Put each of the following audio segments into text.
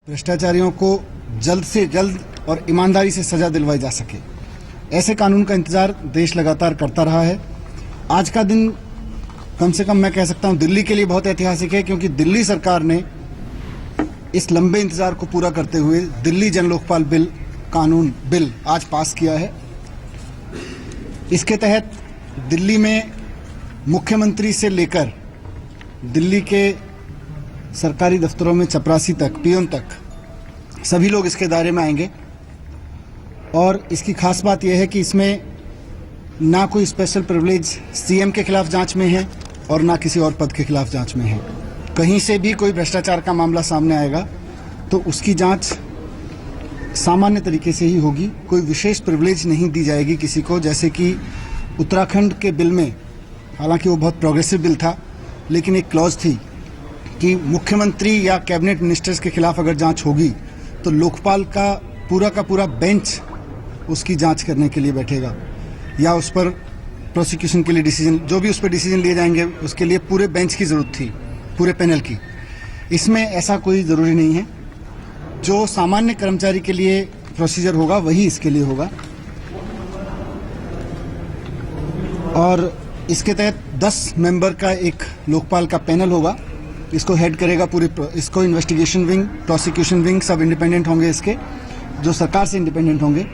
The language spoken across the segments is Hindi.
भ्रष्टाचारियों को जल्द से जल्द और ईमानदारी से सजा दिलवाई जा सके, ऐसे कानून का इंतजार देश लगातार करता रहा है। आज का दिन कम से कम मैं कह सकता हूं दिल्ली के लिए बहुत ऐतिहासिक है, क्योंकि दिल्ली सरकार ने इस लंबे इंतजार को पूरा करते हुए दिल्ली जन लोकपाल बिल आज पास किया है। इसके तहत दिल्ली में मुख्यमंत्री से लेकर दिल्ली के सरकारी दफ्तरों में चपरासी तक, पियोन तक सभी लोग इसके दायरे में आएंगे। और इसकी खास बात यह है कि इसमें ना कोई स्पेशल प्रिविलेज सीएम के खिलाफ जांच में है और ना किसी और पद के खिलाफ जांच में है। कहीं से भी कोई भ्रष्टाचार का मामला सामने आएगा तो उसकी जांच सामान्य तरीके से ही होगी। कोई विशेष प्रिविलेज नहीं दी जाएगी किसी को, जैसे कि उत्तराखंड के बिल में, हालांकि वो बहुत प्रोग्रेसिव बिल था, लेकिन एक क्लॉज थी कि मुख्यमंत्री या कैबिनेट मिनिस्टर्स के खिलाफ अगर जांच होगी तो लोकपाल का पूरा बेंच उसकी जांच करने के लिए बैठेगा, या उस पर प्रोसिक्यूशन के लिए डिसीजन, जो भी उस पर डिसीजन लिए जाएंगे उसके लिए पूरे बेंच की ज़रूरत थी, पूरे पैनल की। इसमें ऐसा कोई ज़रूरी नहीं है। जो सामान्य कर्मचारी के लिए प्रोसीजर होगा वही इसके लिए होगा। और इसके तहत 10 मेंबर का एक लोकपाल का पैनल होगा। इसको हेड करेगा इसको इन्वेस्टिगेशन विंग, प्रोसिक्यूशन विंग सब इंडिपेंडेंट होंगे इसके, जो सरकार से इंडिपेंडेंट होंगे।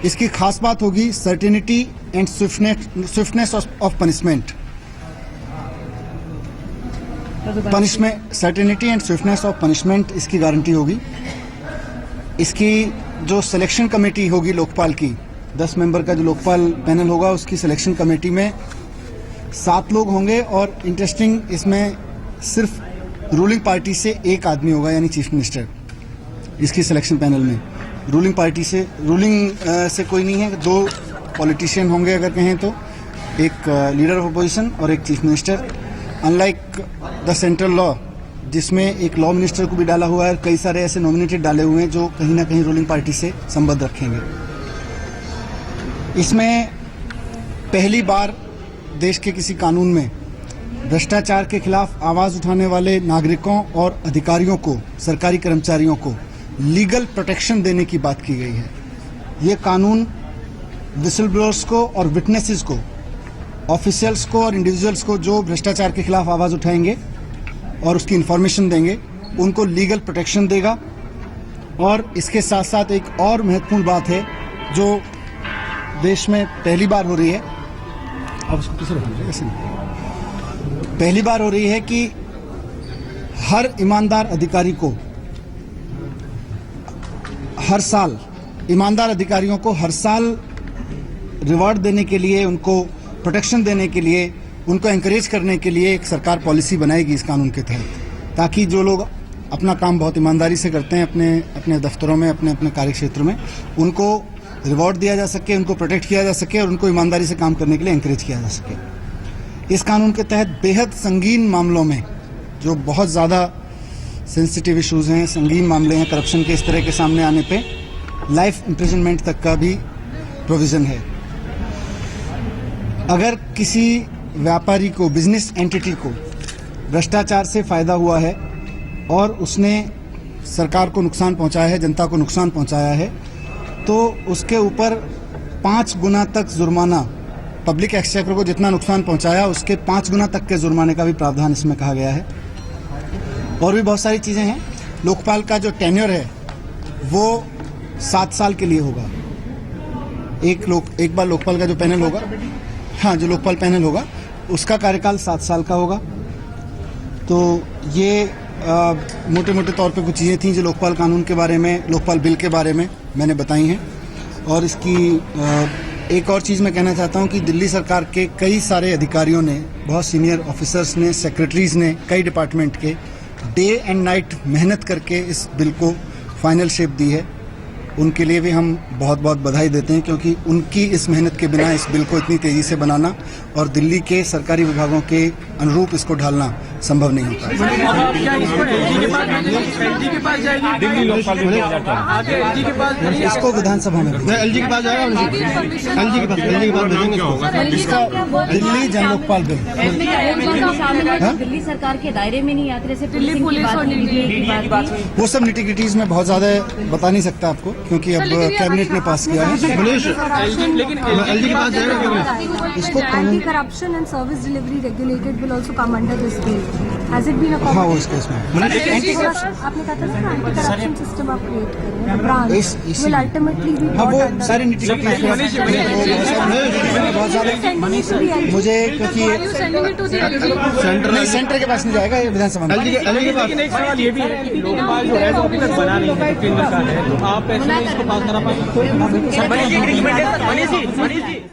इसकी खास बात होगी certainty and swiftness of punishment. Certainty and swiftness of punishment इसकी गारंटी होगी। इसकी जो सिलेक्शन कमेटी होगी लोकपाल की, 10 मेंबर का जो लोकपाल पैनल होगा, उसकी सिलेक्शन कमेटी में 7 लोग होंगे। और इंटरेस्टिंग, इसमें सिर्फ रूलिंग पार्टी से एक आदमी होगा, यानी चीफ मिनिस्टर इसकी सिलेक्शन पैनल में। रूलिंग से कोई नहीं है। 2 पॉलिटिशियन होंगे अगर कहें तो, एक लीडर ऑफ अपोजिशन और एक chief minister. Unlike the central law, जिसमें एक लॉ मिनिस्टर को भी डाला हुआ है, कई सारे ऐसे नॉमिनेटेड डाले हुए हैं जो कहीं ना कहीं रूलिंग पार्टी से संबंध रखेंगे। इसमें पहली बार देश के किसी कानून में भ्रष्टाचार के खिलाफ आवाज उठाने वाले नागरिकों और अधिकारियों को, सरकारी कर्मचारियों को लीगल प्रोटेक्शन देने की बात की गई है। ये कानून विसल ब्लोअर्स को और विटनेसेस को, ऑफिशियल्स को और इंडिविजुअल्स को जो भ्रष्टाचार के खिलाफ आवाज उठाएंगे और उसकी इंफॉर्मेशन देंगे, उनको लीगल प्रोटेक्शन देगा। और इसके साथ साथ एक और महत्वपूर्ण बात है जो देश में पहली बार हो रही है, अब उसको किसे रखेंगे, ऐसे नहीं, पहली बार हो रही है कि हर ईमानदार अधिकारी को हर साल, ईमानदार अधिकारियों को हर साल रिवॉर्ड देने के लिए, उनको प्रोटेक्शन देने के लिए, उनको एनकरेज करने के लिए एक सरकार पॉलिसी बनाएगी इस कानून के तहत, ताकि जो लोग अपना काम बहुत ईमानदारी से करते हैं अपने दफ्तरों में, अपने कार्य क्षेत्र में, उनको रिवॉर्ड दिया जा सके, उनको प्रोटेक्ट किया जा सके और उनको ईमानदारी से काम करने के लिए एनकरेज किया जा सके। इस कानून के तहत बेहद संगीन मामलों में, जो बहुत ज़्यादा सेंसिटिव इश्यूज हैं, संगीन मामले हैं करप्शन के, इस तरह के सामने आने पे लाइफ इम्प्रिजनमेंट तक का भी प्रोविज़न है। अगर किसी व्यापारी को, बिजनेस एंटिटी को भ्रष्टाचार से फ़ायदा हुआ है और उसने सरकार को नुकसान पहुंचाया है, जनता को नुकसान पहुंचाया है, तो उसके ऊपर 5 गुना तक जुर्माना, पब्लिक एक्सचेकर को जितना नुकसान पहुंचाया उसके 5 गुना तक के जुर्माने का भी प्रावधान इसमें कहा गया है। और भी बहुत सारी चीज़ें हैं। लोकपाल का जो टेन्योर है वो 7 साल के लिए होगा। एक बार लोकपाल का जो पैनल होगा, हाँ, जो लोकपाल पैनल होगा उसका कार्यकाल 7 साल का होगा। तो ये मोटे मोटे तौर पे कुछ चीज़ें थी जो लोकपाल कानून के बारे में, लोकपाल बिल के बारे में मैंने बताई हैं। और इसकी एक और चीज़ मैं कहना चाहता हूँ कि दिल्ली सरकार के कई सारे अधिकारियों ने, बहुत सीनियर ऑफिसर्स ने, सेक्रेटरीज ने, कई डिपार्टमेंट के डे एंड नाइट मेहनत करके इस बिल को फाइनल शेप दी है। उनके लिए भी हम बहुत बहुत बधाई देते हैं, क्योंकि उनकी इस मेहनत के बिना इस बिल को इतनी तेज़ी से बनाना और दिल्ली के सरकारी विभागों के अनुरूप इसको ढालना संभव नहीं होता है। अब आप क्या इसको एलजी के पास भेजेंगे? एलजी के पास जाएगी, दिल्ली लोकपाल आगे एलजी के पास भेजेंगे। इसको विधानसभा में एलजी के पास जाएगा, एलजी के पास भेजेंगे इसको। दिल्ली जन लोकपाल बिल दिल्ली सरकार के दायरे में नहीं आते, जैसे पुलिस और की बात की। वो सब निटिग्रिटीज में बहुत ज्यादा बता नहीं सकता आपको, क्योंकि अब कैबिनेट ने पास किया है। मनीष लेकिन एलजी के पास जाएगा। इसको Anti-corruption and service delivery regulated will also come under this bill. Has it been a हाँ वो इसके इसमें आपने कहा था ना anti-corruption system आप create करें, the branch इसी- will ultimately be हाँ brought वो under सारी निटिग्रिटीज बहुत ज्यादा मुझे, क्योंकि नहीं सेंटर के पास नहीं जाएगा, ये विधानसभा में। एलजी के पास लेकिन एक सवाल ये भी है कि लोकपाल जो है वो अभी तक बना नहीं है, केंद्र का है, तो आप ऐसे में इसको पास करा पाएंगे?